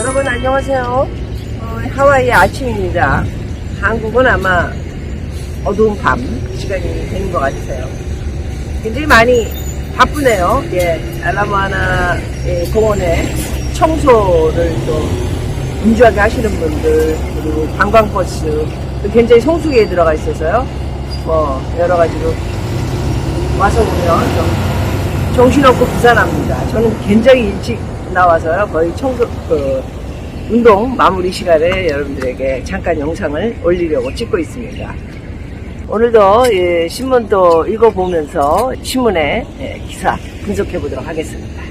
여러분 안녕하세요. 하와이 아침입니다. 한국은 아마 어두운 밤 시간이 되는 것 같아요. 굉장히 많이 바쁘네요. 알라모아나 공원에 청소를 또 분주하게 하시는 분들, 그리고 관광버스 굉장히 성수기에 들어가 있어서요. 여러 가지로 와서 보면 좀 정신없고 부산합니다. 저는 굉장히 일찍 나와서요. 거의 운동 마무리 시간에 여러분들에게 잠깐 영상을 올리려고 찍고 있습니다. 오늘도 신문 또 읽어보면서 신문의 기사 분석해 보도록 하겠습니다.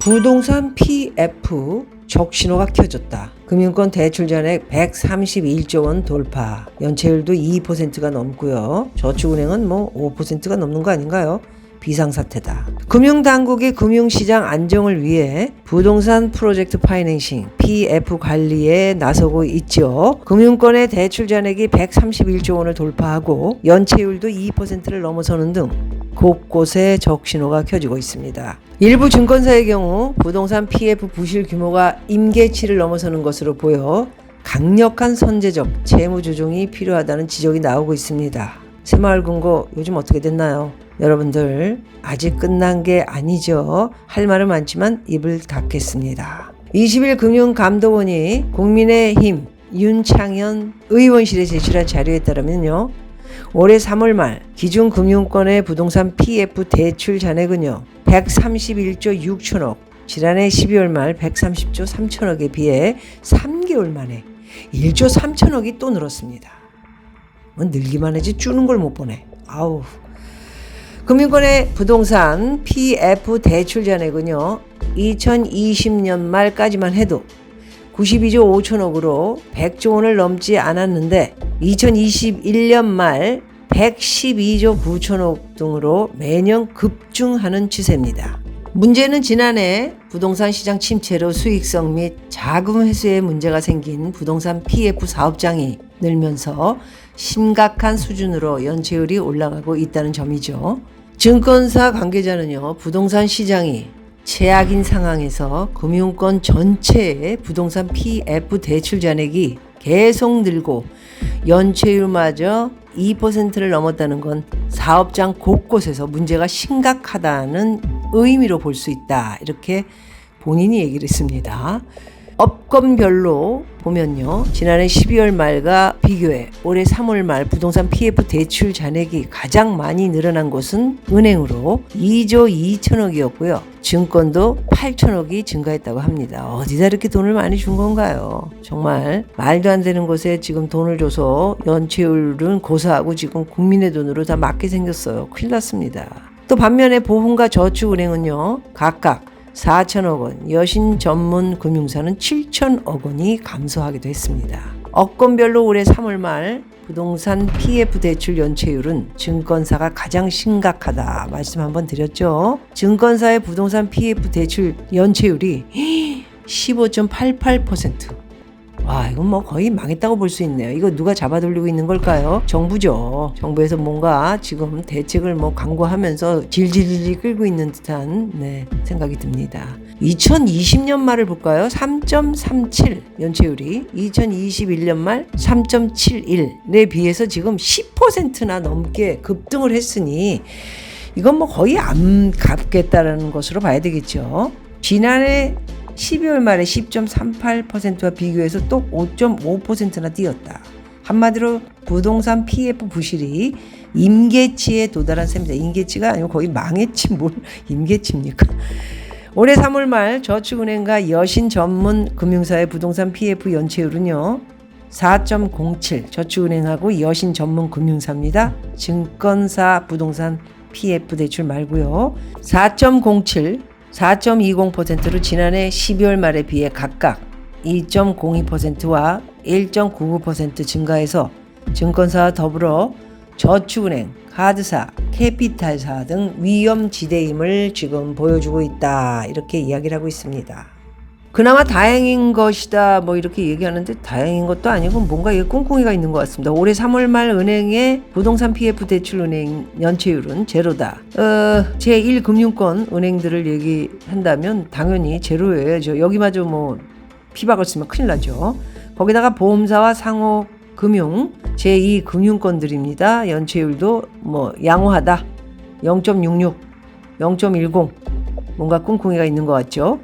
부동산 PF 적신호가 켜졌다. 금융권 대출 잔액 131조 원 돌파. 연체율도 2%가 넘고요. 저축은행은 5%가 넘는 거 아닌가요? 비상사태다. 금융당국이 금융시장 안정을 위해 부동산 프로젝트 파이낸싱 PF 관리에 나서고 있죠. 금융권의 대출 잔액이 131조 원을 돌파하고 연체율도 2%를 넘어서는 등 곳곳에 적신호가 켜지고 있습니다. 일부 증권사의 경우 부동산 PF 부실 규모가 임계치를 넘어서는 것으로 보여 강력한 선제적 채무 조정이 필요하다는 지적이 나오고 있습니다. 새마을금고 요즘 어떻게 됐나요? 여러분들 아직 끝난 게 아니죠. 할 말은 많지만 입을 닫겠습니다. 20일 금융감독원이 국민의힘 윤창현 의원실에 제출한 자료에 따르면요. 올해 3월 말 기준금융권의 부동산 PF 대출 잔액은요. 131조 6천억, 지난해 12월 말 130조 3천억에 비해 3개월 만에 1조 3천억이 또 늘었습니다. 늘기만 하지 주는 걸 못 보네. 아우. 금융권의 부동산 PF 대출 잔액은요. 2020년 말까지만 해도 92조 5천억으로 100조 원을 넘지 않았는데 2021년 말 112조 9천억 등으로 매년 급증하는 추세입니다. 문제는 지난해 부동산 시장 침체로 수익성 및 자금 회수에 문제가 생긴 부동산 PF 사업장이 늘면서 심각한 수준으로 연체율이 올라가고 있다는 점이죠. 증권사 관계자는요, 부동산 시장이 최악인 상황에서 금융권 전체의 부동산 PF 대출 잔액이 계속 늘고 연체율마저 2%를 넘었다는 건 사업장 곳곳에서 문제가 심각하다는 의미로 볼 수 있다. 이렇게 본인이 얘기를 했습니다. 업권별로 보면요. 지난해 12월 말과 비교해 올해 3월 말 부동산 PF 대출 잔액이 가장 많이 늘어난 곳은 은행으로 2조 2천억이었고요. 증권도 8천억이 증가했다고 합니다. 어디다 이렇게 돈을 많이 준 건가요? 정말 말도 안 되는 곳에 지금 돈을 줘서 연체율은 고사하고 지금 국민의 돈으로 다 맞게 생겼어요. 큰일 났습니다. 또 반면에 보험과 저축은행은요. 각각 4천억 원, 여신 전문 금융사는 7천억 원이 감소하기도 했습니다. 업권별로 올해 3월 말 부동산 PF 대출 연체율은 증권사가 가장 심각하다 말씀 한번 드렸죠. 증권사의 부동산 PF 대출 연체율이 15.88%. 와, 이건 거의 망했다고 볼 수 있네요. 이거 누가 잡아돌리고 있는 걸까요? 정부죠. 정부에서 뭔가 지금 대책을 강구하면서 질질질 끌고 있는 듯한 생각이 듭니다. 2020년 말을 볼까요? 3.37 연체율이 2021년 말 3.71에 비해서 지금 10%나 넘게 급등을 했으니 이건 거의 안 갚겠다라는 것으로 봐야 되겠죠. 지난해 12월 말에 10.38%와 비교해서 또 5.5%나 뛰었다. 한마디로 부동산 PF 부실이 임계치에 도달한 셈입니다. 임계치가 아니고 거의 망했지 뭘 임계치입니까? 올해 3월 말 저축은행과 여신 전문 금융사의 부동산 PF 연체율은요. 4.07 저축은행하고 여신 전문 금융사입니다. 증권사 부동산 PF 대출 말고요. 4.07 4.20%로 지난해 12월 말에 비해 각각 2.02%와 1.99% 증가해서 증권사와 더불어 저축은행, 카드사, 캐피탈사 등 위험지대임을 지금 보여주고 있다. 이렇게 이야기를 하고 있습니다. 그나마 다행인 것이다 뭐 이렇게 얘기하는데 다행인 것도 아니고 뭔가 이게 꿍꿍이가 있는 것 같습니다. 올해 3월 말 은행의 부동산 PF 대출 은행 연체율은 제로다. 제1금융권 은행들을 얘기한다면 당연히 제로예요. 여기마저 뭐 피박을 쓰면 큰일 나죠. 거기다가 보험사와 상호금융 제2금융권들입니다. 연체율도 뭐 양호하다. 0.66, 0.10 뭔가 꿍꿍이가 있는 것 같죠.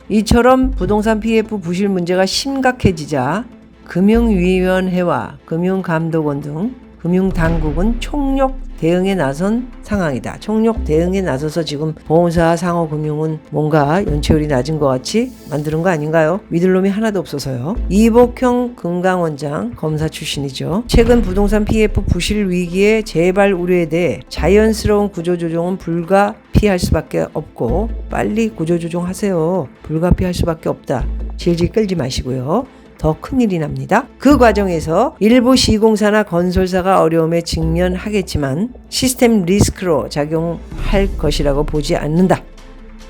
이처럼 부동산 PF 부실 문제가 심각해지자 금융위원회와 금융감독원 등 금융당국은 총력 대응에 나선 상황이다. 총력 대응에 나서서 지금 보험사 상호금융은 뭔가 연체율이 낮은 것 같이 만드는 거 아닌가요? 믿을 놈이 하나도 없어서요. 이복형 금강원장 검사 출신이죠. 최근 부동산 PF 부실 위기의 재발 우려에 대해 자연스러운 구조조정은 불가피할 수밖에 없고 빨리 구조조정하세요. 불가피할 수밖에 없다. 질질 끌지 마시고요. 더 큰일이 납니다. 그 과정에서 일부 시공사나 건설사가 어려움에 직면하겠지만 시스템 리스크로 작용할 것이라고 보지 않는다.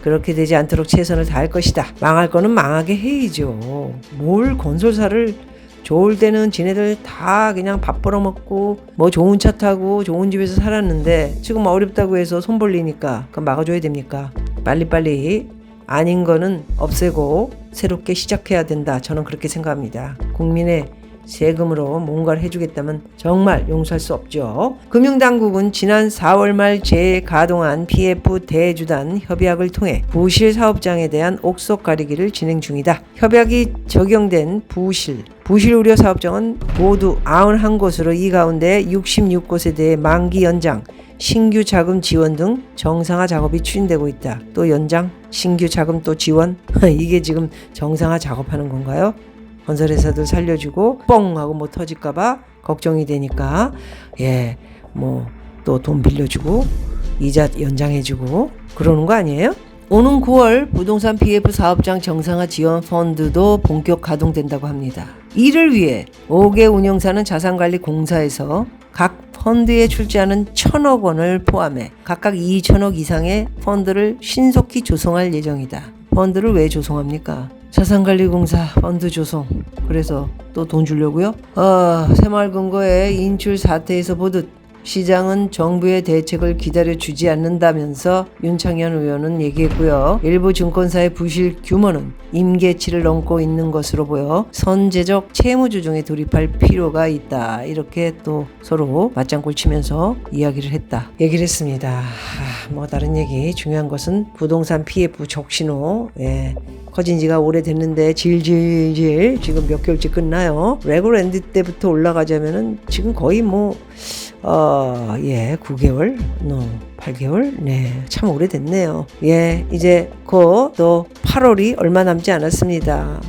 그렇게 되지 않도록 최선을 다할 것이다. 망할 거는 망하게 해야죠. 뭘 건설사를 좋을 때는 지네들 다 그냥 밥 벌어먹고 뭐 좋은 차 타고 좋은 집에서 살았는데 지금 어렵다고 해서 손 벌리니까 그럼 막아줘야 됩니까? 빨리빨리 아닌 거는 없애고 새롭게 시작해야 된다. 저는 그렇게 생각합니다. 국민의 세금으로 뭔가를 해주겠다면 정말 용서할 수 없죠. 금융당국은 지난 4월 말 재가동한 PF 대주단 협약을 통해 부실 사업장에 대한 옥석 가리기를 진행 중이다. 협약이 적용된 부실 우려 사업장은 모두 91곳으로 이 가운데 66곳에 대해 만기 연장, 신규 자금 지원 등 정상화 작업이 추진되고 있다. 또 연장, 신규 자금 또 지원? 이게 지금 정상화 작업하는 건가요? 건설회사들 살려주고 뻥 하고 뭐 터질까봐 걱정이 되니까 뭐 또 돈 빌려주고 이자 연장해주고 그러는 거 아니에요? 오는 9월 부동산 PF 사업장 정상화 지원 펀드도 본격 가동된다고 합니다. 이를 위해 5개 운영사는 자산관리공사에서 각 펀드에 출자하는 1,000억 원을 포함해 각각 2천억 이상의 펀드를 신속히 조성할 예정이다. 펀드를 왜 조성합니까? 자산관리공사 펀드 조성. 그래서 또 돈 주려고요? 새마을금고의 인출 사태에서 보듯 시장은 정부의 대책을 기다려주지 않는다면서 윤창현 의원은 얘기했고요. 일부 증권사의 부실 규모는 임계치를 넘고 있는 것으로 보여 선제적 채무조정에 돌입할 필요가 있다. 이렇게 또 서로 맞장구 치면서 얘기를 했습니다. 뭐 다른 얘기 중요한 것은 부동산 PF 적신호 커진 지가 오래됐는데 질질질 지금 몇 개월째 끝나요. 레고랜드 때부터 올라가자면은 지금 거의 9개월? 8개월? 네, 참 오래됐네요. 이제 곧 또 8월이 얼마 남지 않았습니다.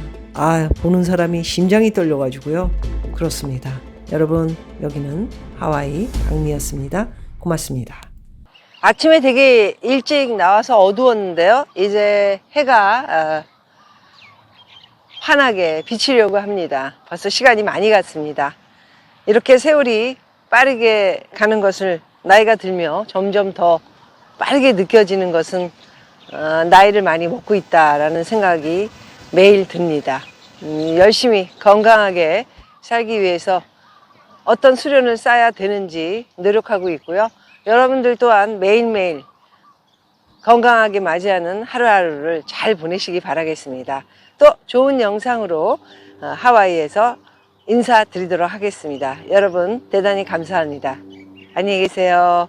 보는 사람이 심장이 떨려가지고요. 그렇습니다. 여러분, 여기는 하와이 강미였습니다. 고맙습니다. 아침에 되게 일찍 나와서 어두웠는데요. 이제 해가 환하게 비치려고 합니다. 벌써 시간이 많이 갔습니다. 이렇게 세월이 빠르게 가는 것을 나이가 들며 점점 더 빠르게 느껴지는 것은 나이를 많이 먹고 있다라는 생각이 매일 듭니다. 열심히 건강하게 살기 위해서 어떤 수련을 쌓아야 되는지 노력하고 있고요. 여러분들 또한 매일매일 건강하게 맞이하는 하루하루를 잘 보내시기 바라겠습니다. 또 좋은 영상으로 하와이에서 인사드리도록 하겠습니다. 여러분 대단히 감사합니다. 안녕히 계세요.